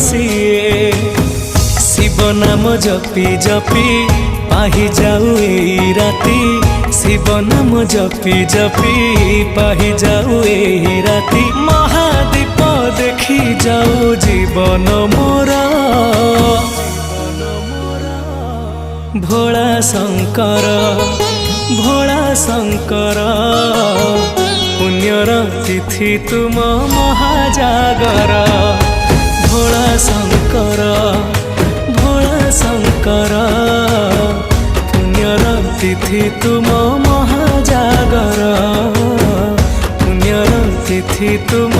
सिए शिव नाम जपी जपी पाही जाऊ एही राती शिव नाम जपी जपी पाही जाऊ एही राती महादीप देखी जाऊ जीवन मोर भोला शंकर पुण्यर तिथि तुम महाजागर भोला शंकर पुण्यर तिथि तुम महाजागर पुण्यर तिथि तुम